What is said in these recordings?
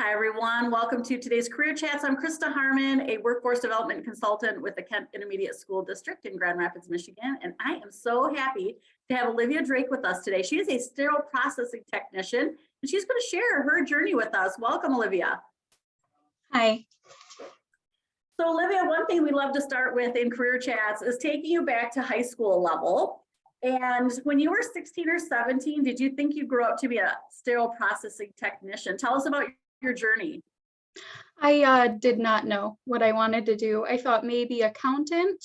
Hi, everyone. Welcome to today's Career Chats. I'm Krista Harmon, a workforce development consultant with the Kent Intermediate School District in Grand Rapids, Michigan. And I am so happy to have Olivia Drake with us today. She is a sterile processing technician, and she's going to share her journey with us. Welcome, Olivia. Hi. So, Olivia, one thing we love to start with in Career Chats is taking you back to high school level. And when you were 16 or 17, did you think you'd grow up to be a sterile processing technician? Tell us about your journey. I did not know what I wanted to do. I thought maybe accountant.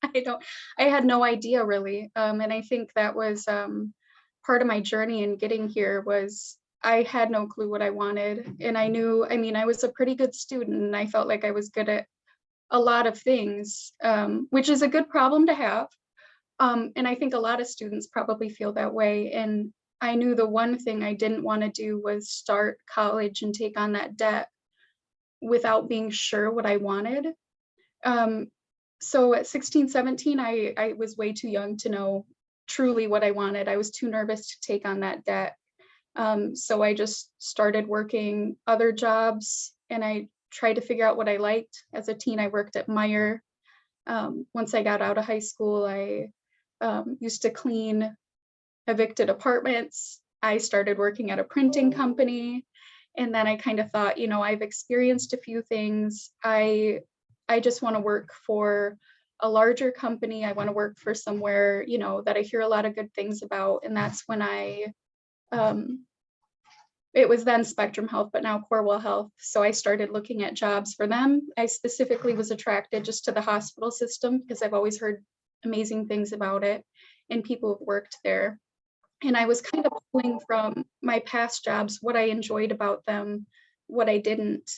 I had no idea really. And I think that was part of my journey in getting here was I had no clue what I wanted. And I knew, I was a pretty good student and I felt like I was good at a lot of things, which is a good problem to have. And I think a lot of students probably feel that way. And I knew the one thing I didn't want to do was start college and take on that debt without being sure what I wanted. So at 16, 17, I was way too young to know truly what I wanted. I was too nervous to take on that debt. So I just started working other jobs and I tried to figure out what I liked. As a teen, I worked at Meijer. Once I got out of high school, I used to clean evicted apartments. I started working at a printing company. And then I kind of thought, I've experienced a few things. I just want to work for a larger company. I want to work for somewhere, that I hear a lot of good things about. And that's when it was then Spectrum Health, but now Corewell Health. So I started looking at jobs for them. I specifically was attracted just to the hospital system because I've always heard amazing things about it and people who've worked there. And I was kind of pulling from my past jobs, what I enjoyed about them, what I didn't.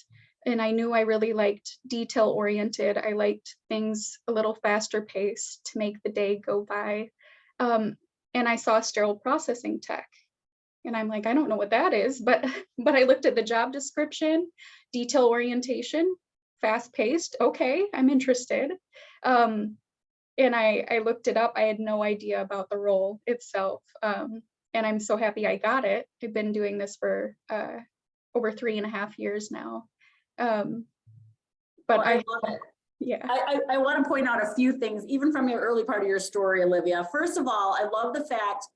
And I knew I really liked detail oriented. I liked things a little faster paced to make the day go by. And I saw sterile processing tech. And I'm like, I don't know what that is, but I looked at the job description, detail orientation, fast paced. Okay, I'm interested. And I looked it up. I had no idea about the role itself. And I'm so happy I got it. I've been doing this for over 3.5 years now. But well, I love it. Yeah. I want to point out a few things, even from your early part of your story, Olivia. First of all, I love the fact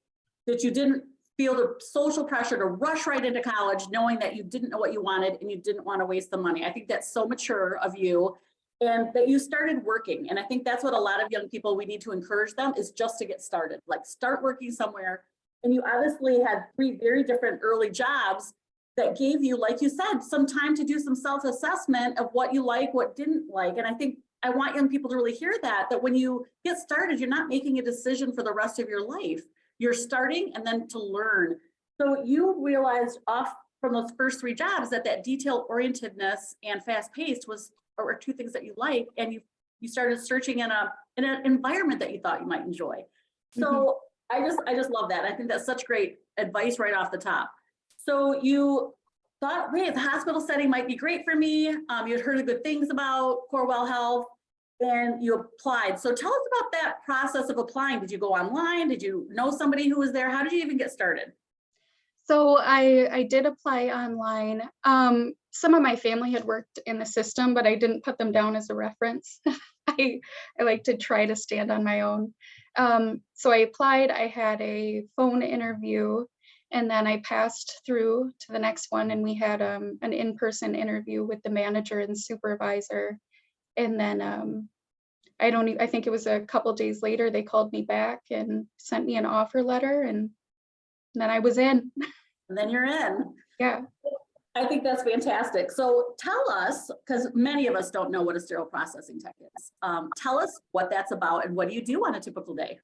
that you didn't feel the social pressure to rush right into college, knowing that you didn't know what you wanted and you didn't want to waste the money. I think that's so mature of you. And that you started working. And I think that's what a lot of young people, we need to encourage them is just to get started, like start working somewhere. And you obviously had 3 very different early jobs that gave you, like you said, some time to do some self-assessment of what you like, what didn't like. And I think I want young people to really hear that when you get started, you're not making a decision for the rest of your life. You're starting and then to learn. So you realized off from those first 3 jobs that detail orientedness and fast paced were 2 things that you like, and you started searching in an environment that you thought you might enjoy. So I just love that. I think that's such great advice right off the top. So you thought, wait, the hospital setting might be great for me. You had heard good things about Corewell Health, and you applied. So tell us about that process of applying. Did you go online? Did you know somebody who was there? How did you even get started? So I did apply online. Some of my family had worked in the system, but I didn't put them down as a reference. I like to try to stand on my own. So I applied, I had a phone interview, and then I passed through to the next one, and we had an in-person interview with the manager and supervisor. And then I think it was a couple days later, they called me back and sent me an offer letter, and then I was in. And then you're in. Yeah. I think that's fantastic. So tell us, because many of us don't know what a sterile processing tech is. Tell us what that's about and what do you do on a typical day?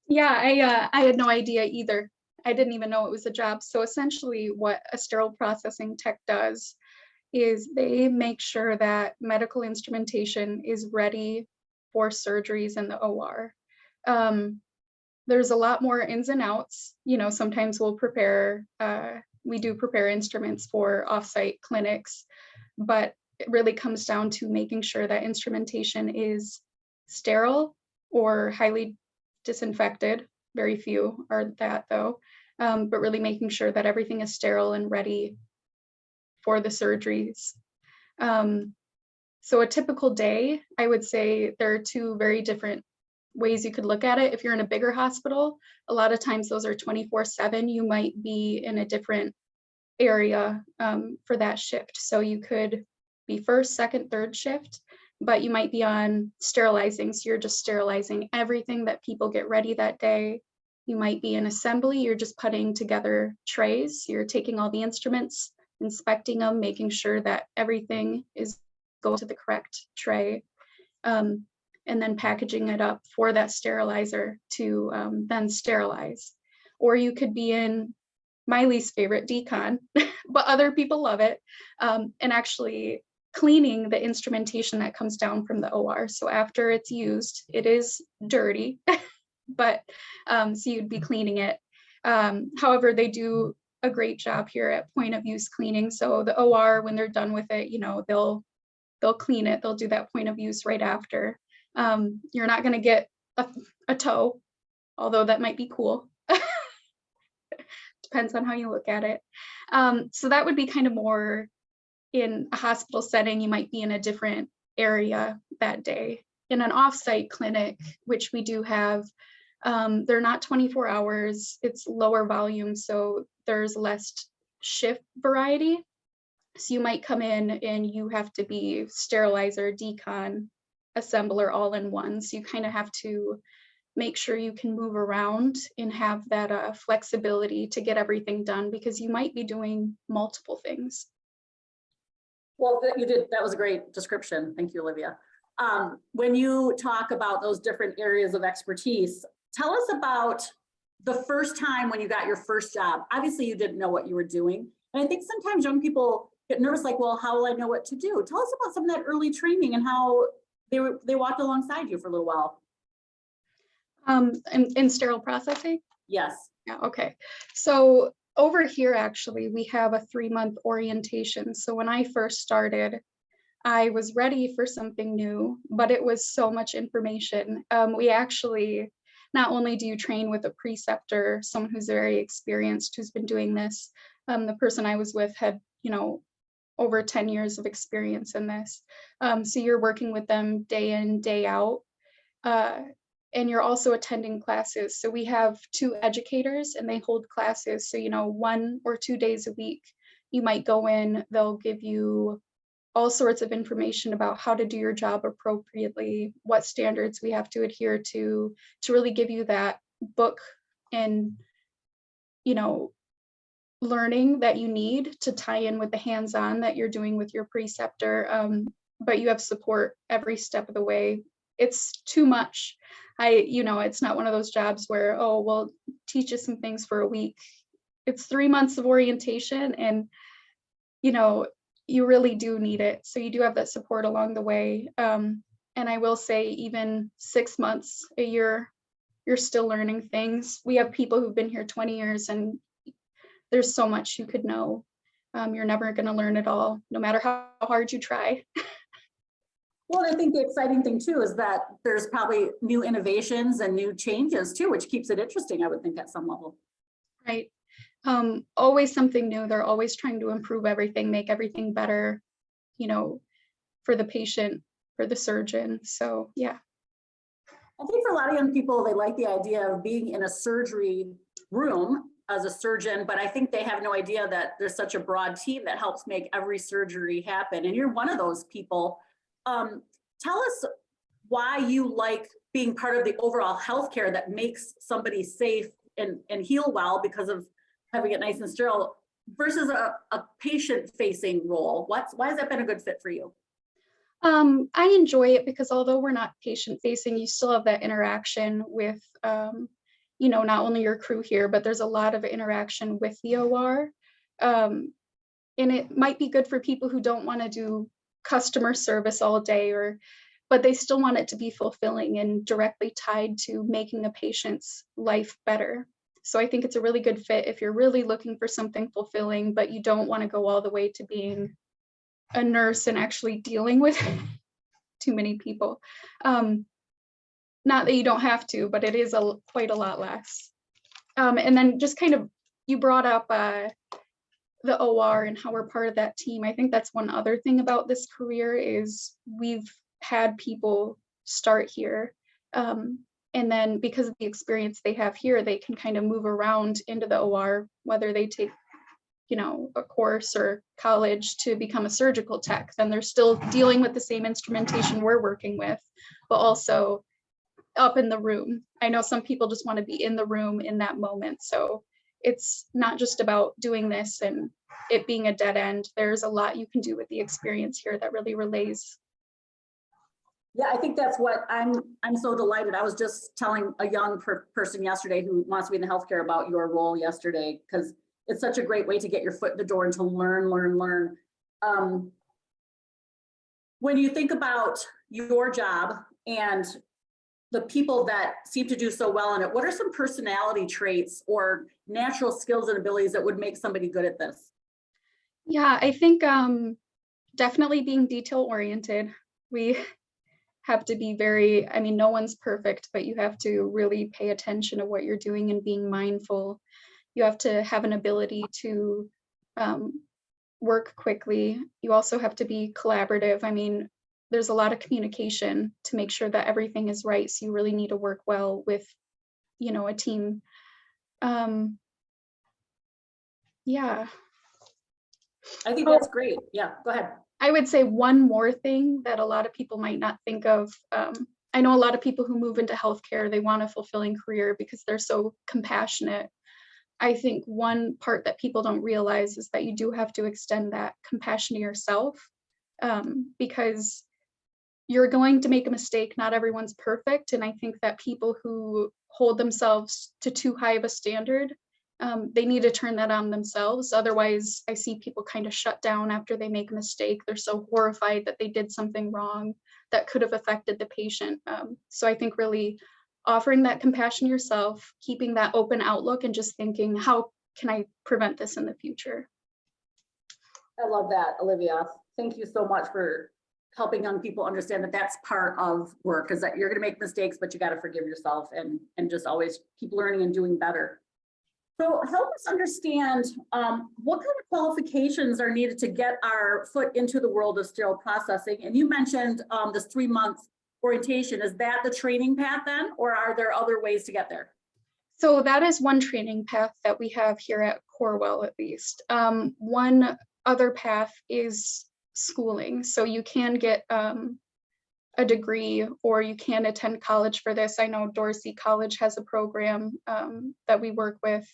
Yeah, I had no idea either. I didn't even know it was a job. So essentially what a sterile processing tech does is they make sure that medical instrumentation is ready for surgeries in the OR. There's a lot more ins and outs. Sometimes we do prepare instruments for offsite clinics, but it really comes down to making sure that instrumentation is sterile or highly disinfected. Very few are that though, but really making sure that everything is sterile and ready for the surgeries. So a typical day, I would say there are two very different ways you could look at it. If you're in a bigger hospital, a lot of times those are 24/7. You might be in a different area for that shift. So you could be first, second, third shift, but you might be on sterilizing. So you're just sterilizing everything that people get ready that day. You might be in assembly. You're just putting together trays. You're taking all the instruments, inspecting them, making sure that everything is going to the correct tray, and then packaging it up for that sterilizer to then sterilize. Or you could be in my least favorite, decon, but other people love it, and actually cleaning the instrumentation that comes down from the OR. So after it's used, it is dirty, but so you'd be cleaning it. However, they do a great job here at point of use cleaning. So the OR, when they're done with it, they'll clean it. They'll do that point of use right after. You're not going to get a toe, although that might be cool. Depends on how you look at it. So that would be kind of more in a hospital setting. You might be in a different area that day. In an offsite clinic, which we do have, they're not 24 hours. It's lower volume, so there's less shift variety. So you might come in and you have to be sterilizer, decon, assembler all in one. So you kind of have to make sure you can move around and have that flexibility to get everything done, because you might be doing multiple things. Well, that was a great description. Thank you, Olivia. When you talk about those different areas of expertise, tell us about the first time when you got your first job. Obviously, you didn't know what you were doing. And I think sometimes young people get nervous, like, well, how will I know what to do? Tell us about some of that early training and how they walked alongside you for a little while. In sterile processing? Yes. Yeah, okay. So over here, actually, we have a 3-month orientation. So when I first started, I was ready for something new, but it was so much information. We actually, not only do you train with a preceptor, someone who's very experienced, who's been doing this, the person I was with had, over 10 years of experience in this. So you're working with them day in, day out. And you're also attending classes. So we have 2 educators and they hold classes. So, 1 or 2 days a week, you might go in, they'll give you all sorts of information about how to do your job appropriately, what standards we have to adhere to really give you that book and, learning that you need to tie in with the hands-on that you're doing with your preceptor. But you have support every step of the way. It's too much. It's not one of those jobs where, oh, we'll teach you some things for a week. It's 3 months of orientation and, you really do need it. So you do have that support along the way. And I will say even 6 months, a year, you're still learning things. We have people who've been here 20 years and there's so much you could know. You're never going to learn it all, no matter how hard you try. Well, I think the exciting thing too is that there's probably new innovations and new changes too, which keeps it interesting, I would think, at some level. Right. Always something new. They're always trying to improve everything, make everything better, for the patient, for the surgeon. So, yeah. I think for a lot of young people, they like the idea of being in a surgery room as a surgeon, but I think they have no idea that there's such a broad team that helps make every surgery happen. And you're one of those people. Tell us why you like being part of the overall healthcare that makes somebody safe and heal well because of having it nice and sterile versus a patient-facing role. Why has that been a good fit for you? I enjoy it because although we're not patient-facing, you still have that interaction with, not only your crew here, but there's a lot of interaction with the OR. And it might be good for people who don't want to do customer service all day, but they still want it to be fulfilling and directly tied to making a patient's life better. So I think it's a really good fit if you're really looking for something fulfilling, but you don't want to go all the way to being a nurse and actually dealing with too many people. Not that you don't have to, but it is quite a lot less. And then just kind of, you brought up the OR and how we're part of that team. I think that's one other thing about this career is we've had people start here. And then because of the experience they have here, they can kind of move around into the OR, whether they take, a course or college to become a surgical tech, then they're still dealing with the same instrumentation we're working with, but also up in the room. I know some people just want to be in the room in that moment. So it's not just about doing this and it being a dead end. There's a lot you can do with the experience here that really relays. Yeah, I think that's what I'm so delighted. I was just telling a young person yesterday who wants to be in the healthcare about your role yesterday, because it's such a great way to get your foot in the door and to learn. When you think about your job and the people that seem to do so well in it, what are some personality traits or natural skills and abilities that would make somebody good at this? Yeah, I think definitely being detail oriented. We have to be no one's perfect, but you have to really pay attention to what you're doing and being mindful. You have to have an ability to work quickly. You also have to be collaborative. There's a lot of communication to make sure that everything is right. So you really need to work well with, a team. Yeah. I think that's great. Yeah, go ahead. I would say one more thing that a lot of people might not think of. I know a lot of people who move into healthcare, they want a fulfilling career because they're so compassionate. I think one part that people don't realize is that you do have to extend that compassion to yourself, because you're going to make a mistake. Not everyone's perfect. And I think that people who hold themselves to too high of a standard, they need to turn that on themselves. Otherwise, I see people kind of shut down after they make a mistake. They're so horrified that they did something wrong that could have affected the patient. So I think really offering that compassion yourself, keeping that open outlook and just thinking, how can I prevent this in the future? I love that, Olivia. Thank you so much for helping young people understand that that's part of work, is that you're going to make mistakes, but you got to forgive yourself and just always keep learning and doing better. So help us understand what kind of qualifications are needed to get our foot into the world of sterile processing. And you mentioned this 3-month orientation. Is that the training path then, or are there other ways to get there? So that is one training path that we have here at Corewell, at least. One other path is schooling. So you can get a degree, or you can attend college for this. I know Dorsey College has a program that we work with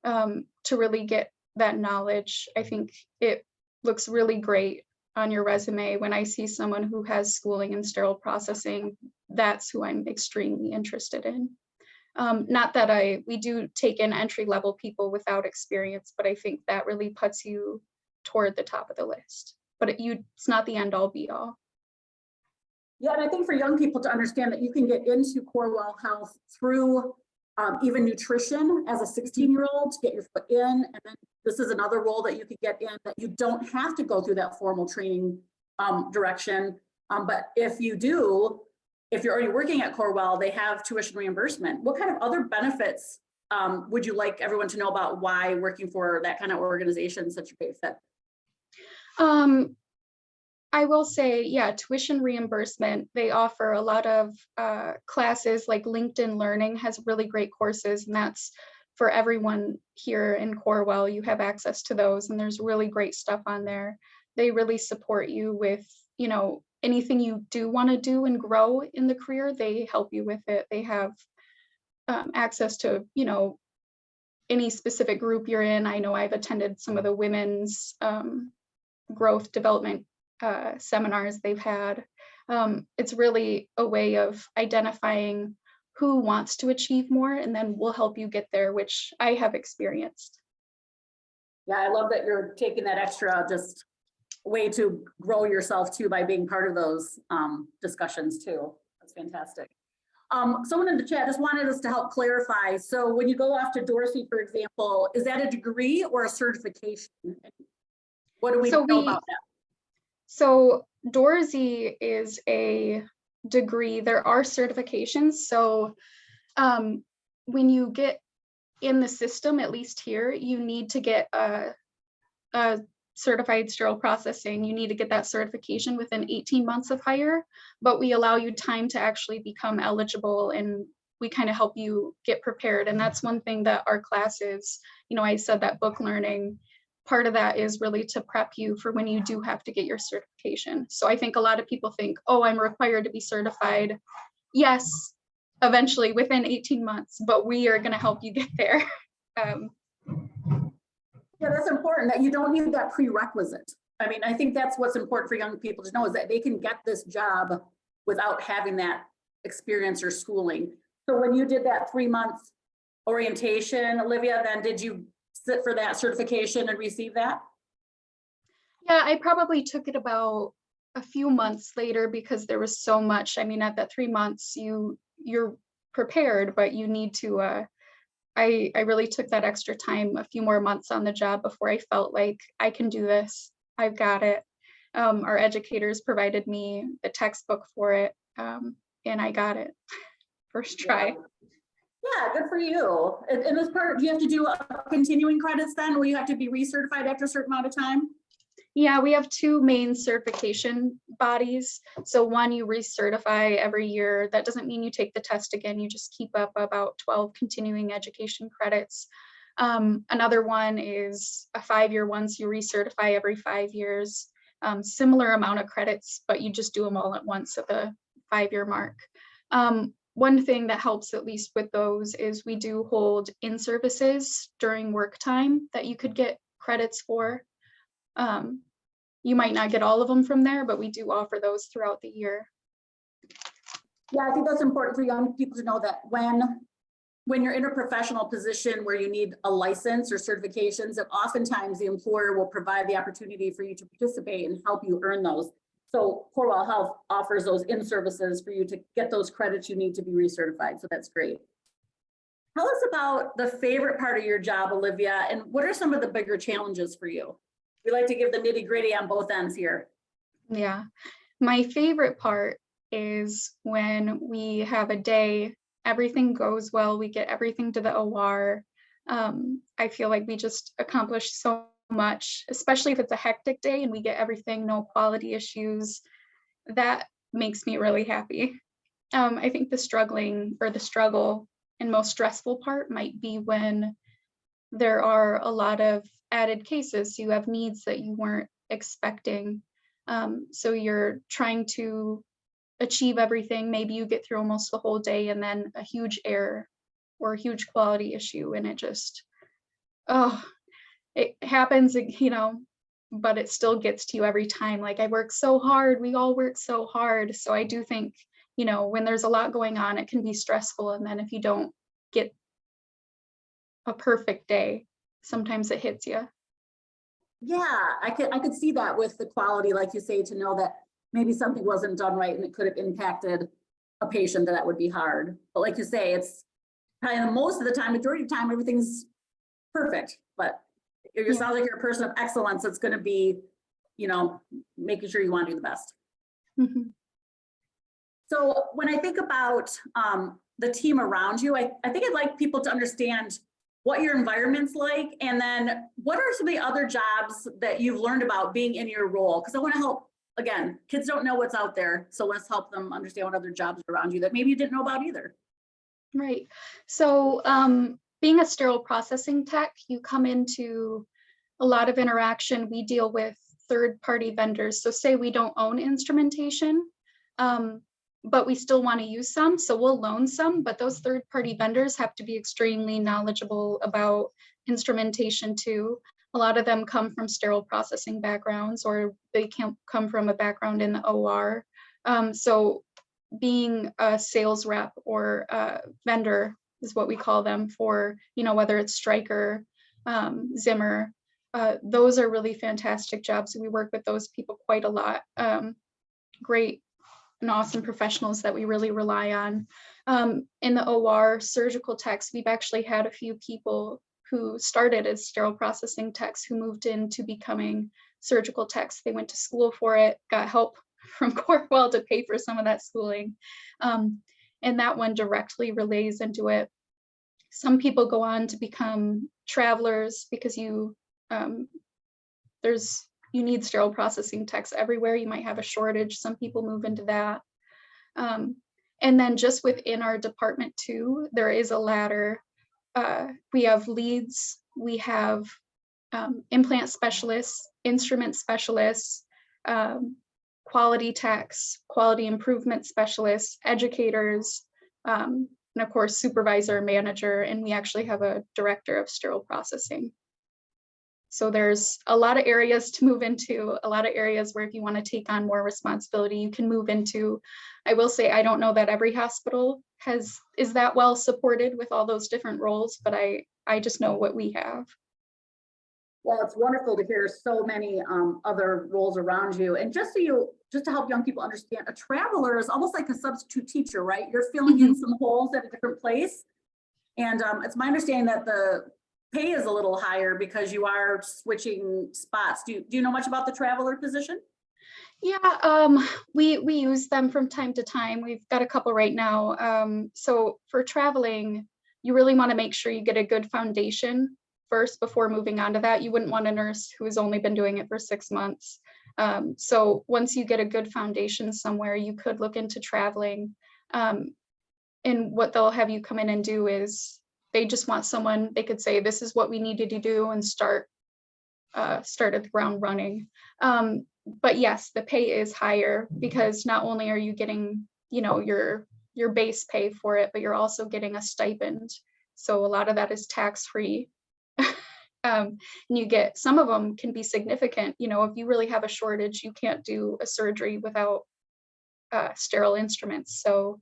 to really get that knowledge. I think it looks really great on your resume. When I see someone who has schooling in sterile processing, that's who I'm extremely interested in. Not that we do take in entry-level people without experience, but I think that really puts you toward the top of the list. But it's not the end all be all. Yeah, and I think for young people to understand that you can get into Corewell Health through even nutrition as a 16-year-old to get your foot in. And then this is another role that you could get in, that you don't have to go through that formal training direction. But if you do, if you're already working at Corewell, they have tuition reimbursement. What kind of other benefits would you like everyone to know about why working for that kind of organization is such a great fit? I will say, yeah, tuition reimbursement. They offer a lot of classes, like LinkedIn Learning has really great courses, and that's for everyone here in Corewell. You have access to those, and there's really great stuff on there. They really support you with, anything you do want to do and grow in the career. They help you with it. They have access to, any specific group you're in. I know I've attended some of the women's growth development seminars they've had. It's really a way of identifying who wants to achieve more, and then we'll help you get there, which I have experienced. Yeah, I love that you're taking that extra just way to grow yourself too by being part of those discussions too. That's fantastic. Someone in the chat just wanted us to help clarify. So when you go off to Dorsey, for example, is that a degree or a certification? What do we know about that? So Dorsey is a degree. There are certifications. So when you get in the system, at least here, you need to get a certified sterile processing, you need to get that certification within 18 months of hire, but we allow you time to actually become eligible, and we kind of help you get prepared. And that's one thing that our classes, I said that book learning, part of that is really to prep you for when you do have to get your certification. So I think a lot of people think, oh, I'm required to be certified. Yes, eventually within 18 months, but we are going to help you get there. Yeah, that's important, that you don't need that prerequisite. I mean, I think that's what's important for young people to know, is that they can get this job without having that experience or schooling. So when you did that 3-month orientation, Olivia, then did you sit for that certification and receive that? Yeah, I probably took it about a few months later because there was so much. I mean, at that 3 months, you're prepared, but you need to, I really took that extra time, a few more months on the job before I felt like I can do this. I've got it. Our educators provided me the textbook for it, and I got it first try. Yeah, good for you. And this part, do you have to do continuing credits then? Will you have to be recertified after a certain amount of time? Yeah, we have 2 main certification bodies. So one, you recertify every year. That doesn't mean you take the test again. You just keep up about 12 continuing education credits. Another one is a 5-year one, so you recertify every 5 years. Similar amount of credits, but you just do them all at once at the 5-year mark. One thing that helps, at least with those, is we do hold in-services during work time that you could get credits for. You might not get all of them from there, but we do offer those throughout the year. Yeah, I think that's important for young people to know, that when you're in a professional position where you need a license or certifications, that oftentimes the employer will provide the opportunity for you to participate and help you earn those. So Corewell Health offers those in-services for you to get those credits you need to be recertified. So that's great. Tell us about the favorite part of your job, Olivia, and what are some of the bigger challenges for you? We like to give the nitty-gritty on both ends here. Yeah, my favorite part is when we have a day, everything goes well, we get everything to the OR. I feel like we just accomplished so much, especially if it's a hectic day and we get everything, no quality issues. That makes me really happy. I think the struggle and most stressful part might be when there are a lot of added cases. You have needs that you weren't expecting. So you're trying to achieve everything. Maybe you get through almost the whole day and then a huge error or a huge quality issue, and it just, it happens, but it still gets to you every time. Like, I work so hard, we all work so hard. So I do think, when there's a lot going on, it can be stressful. And then if you don't get a perfect day, sometimes it hits you. Yeah, I could see that with the quality, like you say, to know that maybe something wasn't done right and it could have impacted a patient, that would be hard. But like you say, it's probably most of the time, majority of the time, everything's perfect. But it sounds like you're a person of excellence. It's going to be, making sure you want to do the best. Mm-hmm. So when I think about the team around you, I think I'd like people to understand what your environment's like, and then what are some of the other jobs that you've learned about being in your role? Because I want to help, again, kids don't know what's out there. So let's help them understand what other jobs are around you that maybe you didn't know about either. Right. So being a sterile processing tech, you come into a lot of interaction. We deal with third-party vendors. So say we don't own instrumentation, but we still want to use some, so we'll loan some, but those third-party vendors have to be extremely knowledgeable about instrumentation too. A lot of them come from sterile processing backgrounds, or they can come from a background in the OR. So being a sales rep or a vendor is what we call them for, whether it's Stryker, Zimmer, those are really fantastic jobs. We work with those people quite a lot. Great and awesome professionals that we really rely on. In the OR, surgical techs, we've actually had a few people who started as sterile processing techs who moved into becoming surgical techs. They went to school for it, got help from Corewell to pay for some of that schooling. And that one directly relays into it. Some people go on to become travelers because you you need sterile processing techs everywhere. You might have a shortage. Some people move into that. And then just within our department too, there is a ladder. We have leads, we have implant specialists, instrument specialists, quality techs, quality improvement specialists, educators, and of course, supervisor, manager, and we actually have a director of sterile processing. So there's a lot of areas to move into, a lot of areas where if you want to take on more responsibility, you can move into. I will say, I don't know that every hospital is that well supported with all those different roles, but I just know what we have. Well, it's wonderful to hear so many other roles around you. And just to help young people understand, a traveler is almost like a substitute teacher, right? You're filling in some holes at a different place. And it's my understanding that the pay is a little higher because you are switching spots. Do you know much about the traveler position? Yeah, we use them from time to time. We've got a couple right now. So for traveling, you really want to make sure you get a good foundation first before moving on to that. You wouldn't want a nurse who has only been doing it for 6 months. So once you get a good foundation somewhere, you could look into traveling. And what they'll have you come in and do is they just want someone, they could say, this is what we needed to do and start at the ground running. But yes, the pay is higher because not only are you getting, your base pay for it, but you're also getting a stipend. So a lot of that is tax-free. And you get, some of them can be significant. If you really have a shortage, you can't do a surgery without sterile instruments. So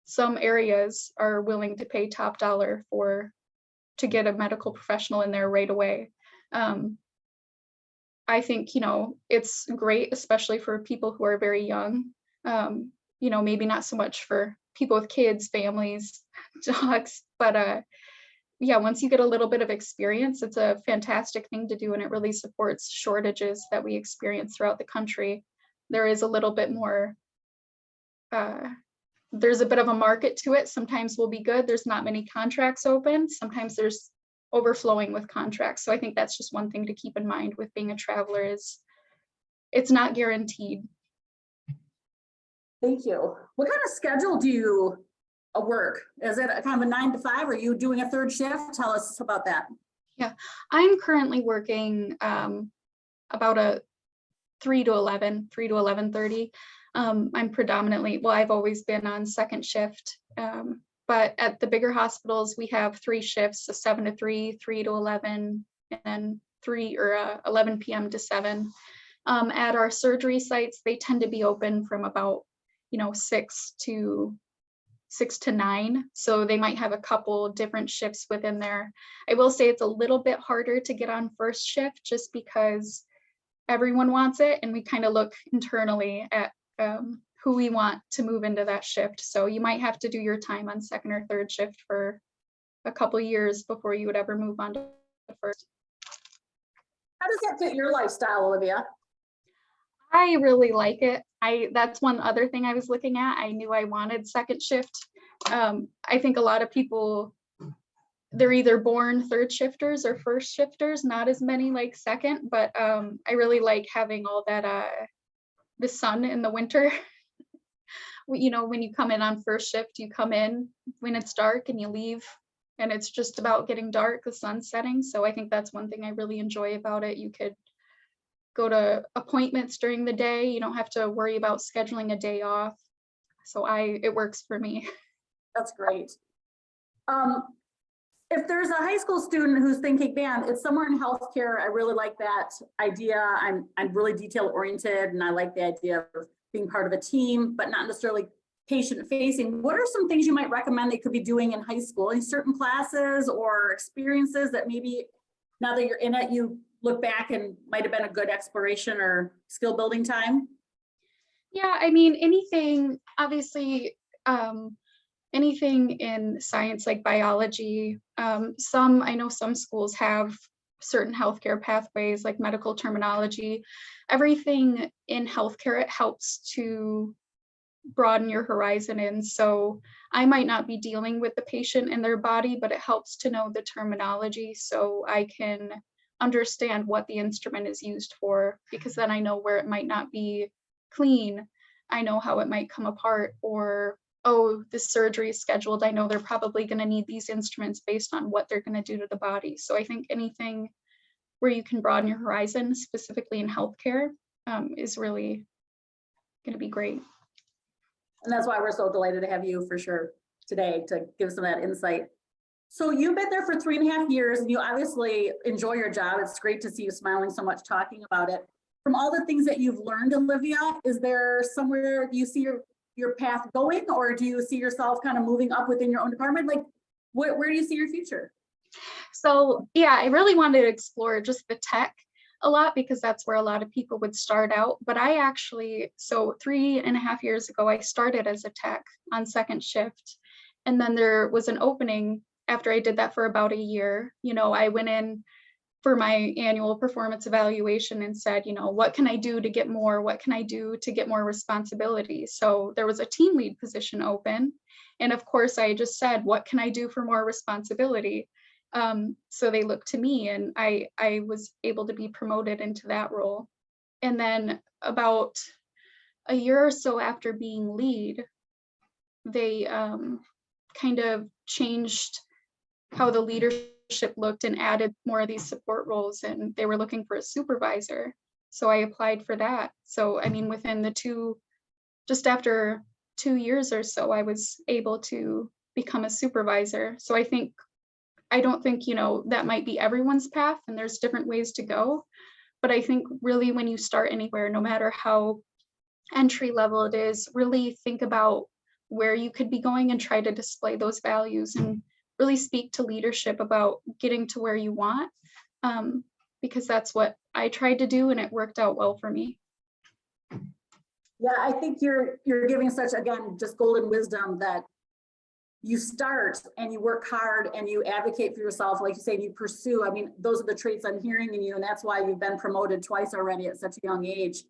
some areas are willing to pay top dollar to get a medical professional in there right away. I think, it's great, especially for people who are very young. Maybe not so much for people with kids, families, dogs, but yeah, once you get a little bit of experience, it's a fantastic thing to do, and it really supports shortages that we experience throughout the country. There is a little bit more, there's a bit of a market to it. Sometimes will be good. There's not many contracts open. Sometimes there's overflowing with contracts. So I think that's just one thing to keep in mind with being a traveler is it's not guaranteed. Thank you. What kind of schedule do you work? Is it a kind of a 9 to 5? Are you doing a third shift? Tell us about that. Yeah, I'm currently working about a 3 to 11:30. I'm predominantly, I've always been on second shift, but at the bigger hospitals, we have 3 shifts, a 7 to 3, 3 to 11, and 11 p.m. to 7. At our surgery sites, they tend to be open from about, 6 to 9. So they might have a couple different shifts within there. I will say it's a little bit harder to get on first shift just because everyone wants it. And we kind of look internally at who we want to move into that shift. So you might have to do your time on second or third shift for a couple years before you would ever move on to the first. How does that fit your lifestyle, Olivia? I really like it. That's one other thing I was looking at. I knew I wanted second shift. I think a lot of people, they're either born third shifters or first shifters, not as many like second, but I really like having all that, the sun in the winter. When you come in on first shift, you come in when it's dark and you leave and it's just about getting dark, the sun's setting. So I think that's one thing I really enjoy about it. You could go to appointments during the day. You don't have to worry about scheduling a day off. So it works for me. That's great. If there's a high school student who's thinking, man, it's somewhere in healthcare, I really like that idea. I'm really detail oriented and I like the idea of being part of a team, but not necessarily patient facing. What are some things you might recommend they could be doing in high school? Any certain classes or experiences that maybe now that you're in it, you look back and might have been a good exploration or skill building time? Yeah, I mean, anything, obviously, anything in science like biology. I know some schools have certain healthcare pathways like medical terminology. Everything in healthcare, it helps to broaden your horizon. And so I might not be dealing with the patient and their body, but it helps to know the terminology so I can understand what the instrument is used for, because then I know where it might not be clean. I know how it might come apart, or, oh, this surgery is scheduled. I know they're probably going to need these instruments based on what they're going to do to the body. So I think anything where you can broaden your horizon, specifically in healthcare, is really going to be great. And that's why we're so delighted to have you for sure today to give some of that insight. So you've been there for 3.5 years and you obviously enjoy your job. It's great to see you smiling so much talking about it. From all the things that you've learned, Olivia, is there somewhere you see your path going, or do you see yourself kind of moving up within your own department? Like, where do you see your future? So yeah, I really wanted to explore just the tech a lot, because that's where a lot of people would start out. But I actually, so 3.5 years ago, I started as a tech on second shift. And then there was an opening after I did that for about a year. You know, I went in for my annual performance evaluation and said, you know, what can I do to get more? What can I do to get more responsibility? So there was a team lead position open. And of course, I just said, what can I do for more responsibility? So they looked to me, and I was able to be promoted into that role. And then about a year or so after being lead, they kind of changed how the leadership looked and added more of these support roles, and they were looking for a supervisor. So I applied for that. So, I mean, within just after 2 years or so, I was able to become a supervisor. So I don't think, you know, that might be everyone's path, and there's different ways to go. But I think really when you start anywhere, no matter how entry level it is, really think about where you could be going and try to display those values and really speak to leadership about getting to where you want, because that's what I tried to do, and it worked out well for me. Yeah, I think you're giving such, again, just golden wisdom that you start and you work hard and you advocate for yourself, like you say, you pursue. I mean, those are the traits I'm hearing in you, and that's why you've been promoted twice already at such a young age.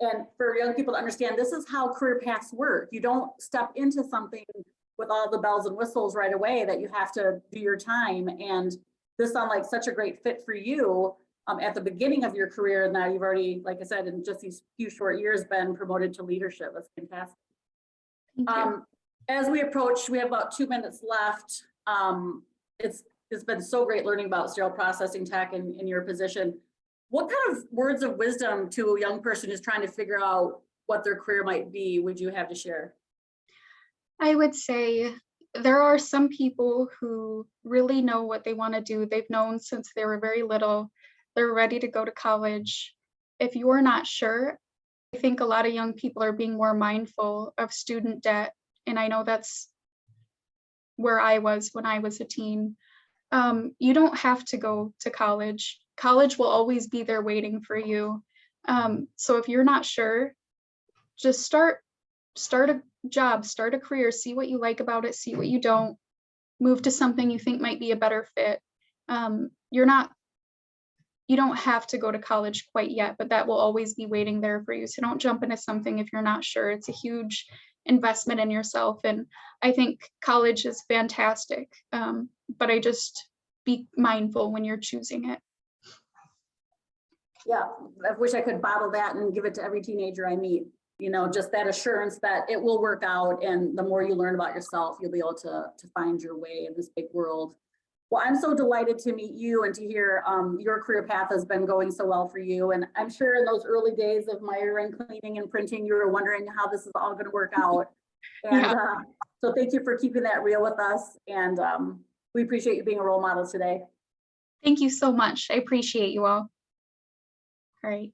And for young people to understand, this is how career paths work. You don't step into something with all the bells and whistles right away, that you have to do your time. And this sounds like such a great fit for you at the beginning of your career. And now you've already, like I said, in just these few short years, been promoted to leadership. That's fantastic. Thank you. As we approach, we have about 2 minutes left. It's been so great learning about sterile processing tech in your position. What kind of words of wisdom to a young person who's trying to figure out what their career might be would you have to share? I would say there are some people who really know what they want to do. They've known since they were very little. They're ready to go to college. If you're not sure, I think a lot of young people are being more mindful of student debt. And I know that's where I was when I was a teen. You don't have to go to college. College will always be there waiting for you. So if you're not sure, just start a job, start a career, see what you like about it, see what you don't, move to something you think might be a better fit. You don't have to go to college quite yet, but that will always be waiting there for you. So don't jump into something if you're not sure. It's a huge investment in yourself. And I think college is fantastic, but I just be mindful when you're choosing it. Yeah, I wish I could bottle that and give it to every teenager I meet. You know, just that assurance that it will work out, and the more you learn about yourself, you'll be able to find your way in this big world. Well, I'm so delighted to meet you and to hear your career path has been going so well for you. And I'm sure in those early days of Meyer and cleaning and printing, you were wondering how this is all going to work out. And so thank you for keeping that real with us. And we appreciate you being a role model today. Thank you so much. I appreciate you all. All right.